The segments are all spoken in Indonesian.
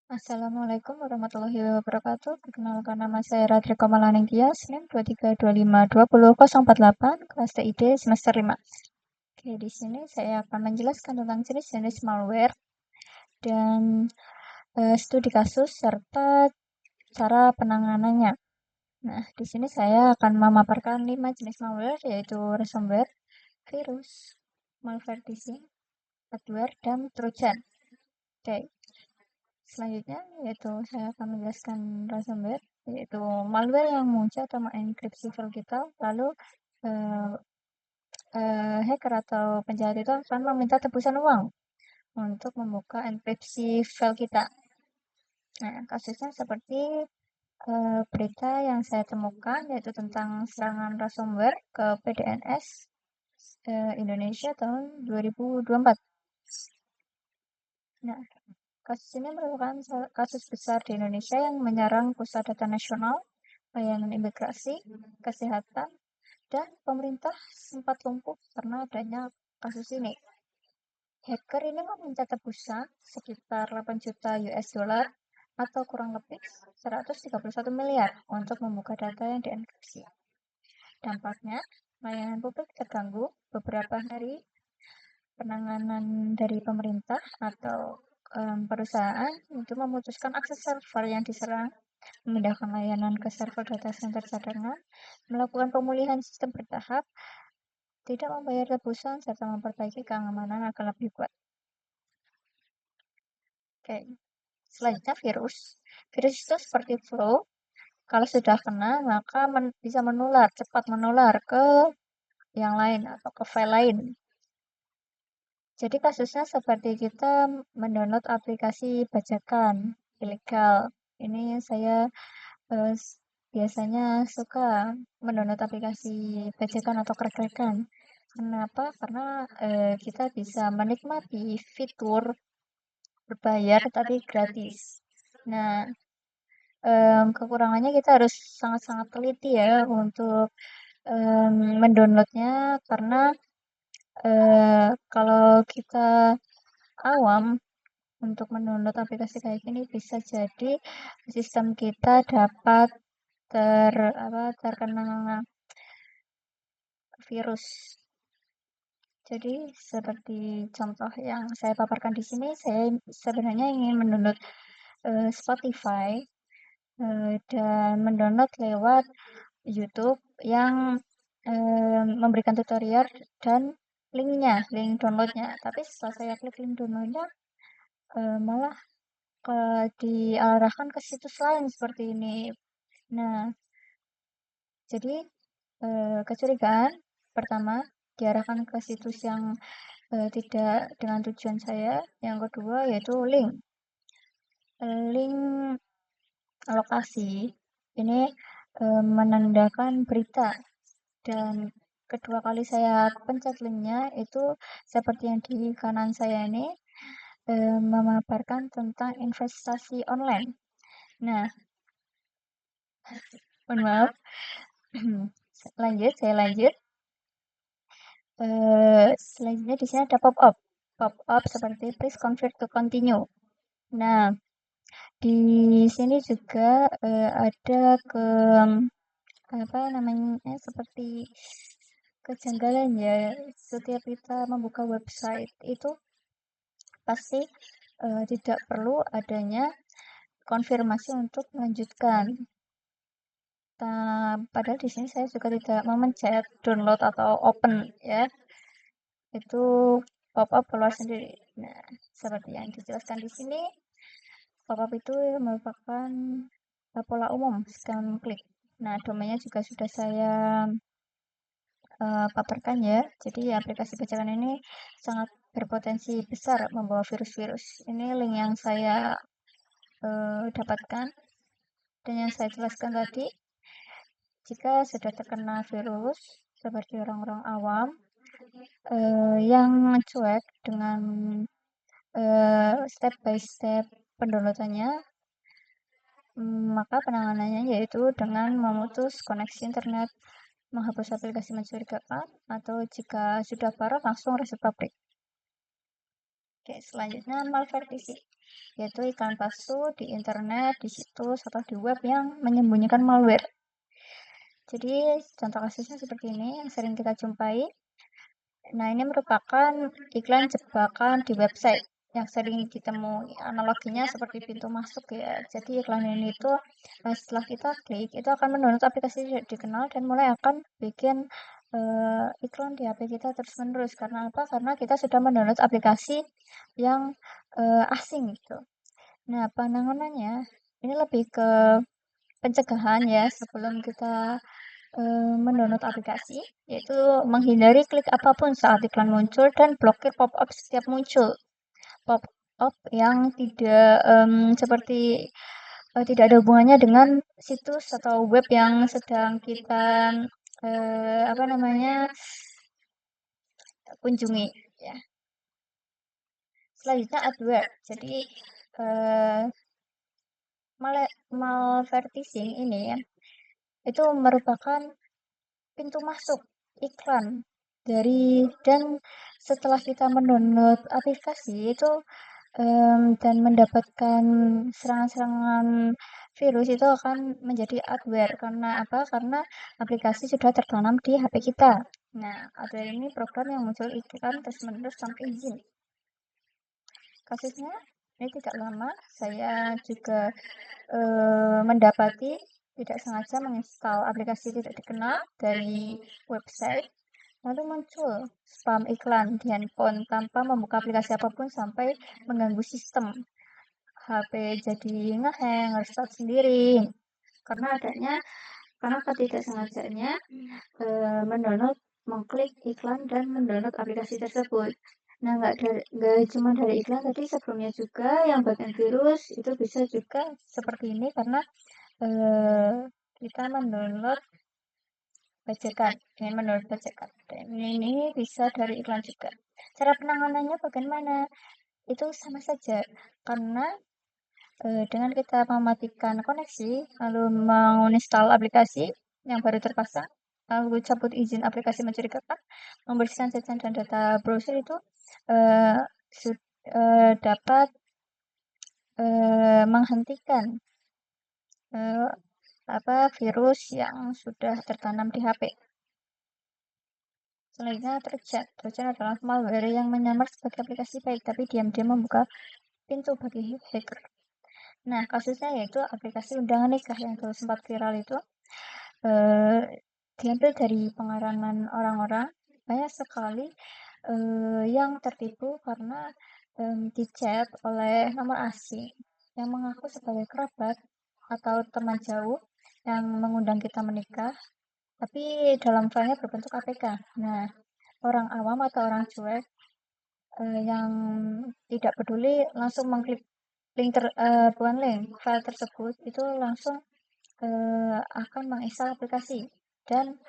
Assalamualaikum warahmatullahi wabarakatuh. Perkenalkan nama saya Radri Komalaningkia, NIM 23252048, kelas TID semester 5. Oke, di sini saya akan menjelaskan tentang jenis-jenis malware dan studi kasus serta cara penanganannya. Nah, di sini saya akan memaparkan 5 jenis malware, yaitu ransomware, virus, malware phishing, adware, dan trojan. Oke. Selanjutnya, yaitu saya akan menjelaskan ransomware, yaitu malware yang muncul atau mengenkripsi file kita, lalu hacker atau penjahat itu akan meminta tebusan uang untuk membuka enkripsi file kita. Nah, kasusnya seperti berita yang saya temukan, yaitu tentang serangan ransomware ke PDNS Indonesia tahun 2024. Nah, kasus ini merupakan kasus besar di Indonesia yang menyerang pusat data nasional, layanan imigrasi, kesehatan, dan pemerintah sempat lumpuh karena adanya kasus ini. Hacker ini meminta tebusan sekitar 8 juta US dollar atau kurang lebih 131 miliar untuk membuka data yang dienkripsi. Dampaknya, layanan publik terganggu beberapa hari. Penanganan dari pemerintah atau perusahaan itu memutuskan akses server yang diserang, memindahkan layanan ke server data center cadangan, melakukan pemulihan sistem bertahap, tidak membayar tebusan, serta memperbaiki keamanan agar lebih kuat. Oke. Selanjutnya virus. Virus itu seperti flu. Kalau sudah kena, maka bisa menular, cepat menular ke yang lain atau ke file lain. Jadi kasusnya seperti kita mendownload aplikasi bajakan ilegal. Ini saya biasanya suka mendownload aplikasi bajakan atau krek-krekan. Kenapa? Karena kita bisa menikmati fitur berbayar tapi gratis. Nah, kekurangannya kita harus sangat-sangat teliti ya untuk mendownloadnya karena kalau kita awam untuk mendownload aplikasi kayak gini bisa jadi sistem kita dapat terkena virus. Jadi seperti contoh yang saya paparkan di sini, saya sebenarnya ingin mendownload Spotify dan mendownload lewat YouTube yang memberikan tutorial dan link downloadnya. Tapi setelah saya klik link downloadnya, malah diarahkan ke situs lain seperti ini. Nah, jadi kecurigaan pertama diarahkan ke situs yang tidak dengan tujuan saya. Yang kedua yaitu link lokasi ini menandakan berita, dan kedua kali saya pencet linknya itu seperti yang di kanan saya ini memaparkan tentang investasi online. Nah, mohon maaf. Saya lanjut. Selanjutnya di sini ada pop-up seperti please convert to continue. Nah, di sini juga ada seperti kejanggalan ya. Setiap kita membuka website itu pasti tidak perlu adanya konfirmasi untuk melanjutkan. Padahal di sini saya juga tidak memencet download atau open ya. Itu pop-up keluar sendiri. Nah, seperti yang dijelaskan di sini, pop-up itu merupakan pola umum scan klik. Nah, domainnya juga sudah saya paparkan ya. Jadi aplikasi bajakan ini sangat berpotensi besar membawa virus-virus. Ini link yang saya dapatkan dan yang saya jelaskan tadi. Jika sudah terkena virus seperti orang-orang awam yang cuek dengan step by step pendownloadannya, maka penanganannya yaitu dengan memutus koneksi internet, menghapus aplikasi mencurigakan, atau jika sudah parah langsung reset pabrik. Oke, selanjutnya malware phishing. yaitu iklan palsu di internet, di situs, atau di web yang menyembunyikan malware. Jadi, contoh kasusnya seperti ini yang sering kita jumpai. Nah, ini merupakan iklan jebakan di website yang sering ditemui. Analoginya seperti pintu masuk ya. Jadi iklan ini itu setelah kita klik itu akan mendownload aplikasi tidak dikenal dan mulai akan bikin iklan di HP kita terus-menerus. Karena apa? Karena kita sudah mendownload aplikasi yang asing gitu. Nah, penanganannya ini lebih ke pencegahan ya sebelum kita mendownload aplikasi, yaitu menghindari klik apapun saat iklan muncul dan blokir pop-up setiap muncul. Pop-up yang tidak seperti tidak ada hubungannya dengan situs atau web yang sedang kita apa namanya kunjungi. Ya. Selanjutnya adware. Jadi uh, malvertising ini ya, itu merupakan pintu masuk iklan dan setelah kita mendownload aplikasi itu dan mendapatkan serangan-serangan virus itu akan menjadi adware karena apa? Karena aplikasi sudah tertanam di HP kita. Nah, adware ini program yang muncul iklan terus-menerus tanpa izin. Kasusnya ini tidak lama, saya juga mendapati tidak sengaja menginstal aplikasi tidak dikenal dari website, lalu muncul spam iklan di handphone tanpa membuka aplikasi apapun sampai mengganggu sistem. HP jadi ngehang, restart sendiri. Karena ketidaksengajanya mendownload, mengklik iklan dan mendownload aplikasi tersebut. Nah, nggak cuma dari iklan tadi, sebelumnya juga yang bagian virus itu bisa juga seperti ini karena kita mendownload bajakan. Dan ini bisa dari iklan juga. Cara penanganannya bagaimana? Itu sama saja karena dengan kita mematikan koneksi, lalu menginstal aplikasi yang baru terpasang, lalu cabut izin aplikasi mencurigakan, membersihkan setting dan data browser itu uh, dapat menghentikan virus yang sudah tertanam di HP. Selanjutnya Trojan. Trojan adalah malware yang menyamar sebagai aplikasi baik, tapi diam-diam membuka pintu bagi hacker. Nah, kasusnya yaitu aplikasi undangan nikah yang dulu sempat viral itu diambil dari pengarangan orang-orang. Banyak sekali yang tertipu karena di-chat oleh nomor asing yang mengaku sebagai kerabat atau teman jauh yang mengundang kita menikah, tapi dalam filenya berbentuk APK. Nah, orang awam atau orang cuek yang tidak peduli langsung mengklik bukan link, file tersebut itu langsung akan menginstal aplikasi dan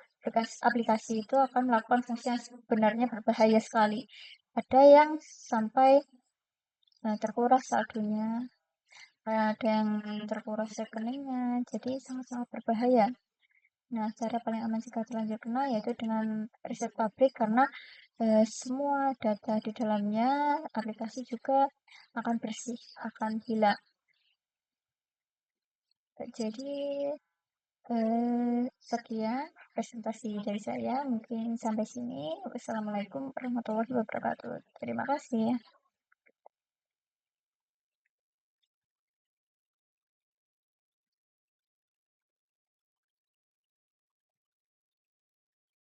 aplikasi itu akan melakukan fungsi yang sebenarnya berbahaya sekali. Ada yang sampai terkuras saldonya, ada yang terkuras rekeningnya, jadi sangat-sangat berbahaya. Nah, cara paling aman jika terlanjur kena yaitu dengan reset pabrik karena semua data di dalamnya aplikasi juga akan bersih, akan hilang. Jadi sekian presentasi dari saya, mungkin sampai sini. Wassalamualaikum warahmatullahi wabarakatuh. Terima kasih.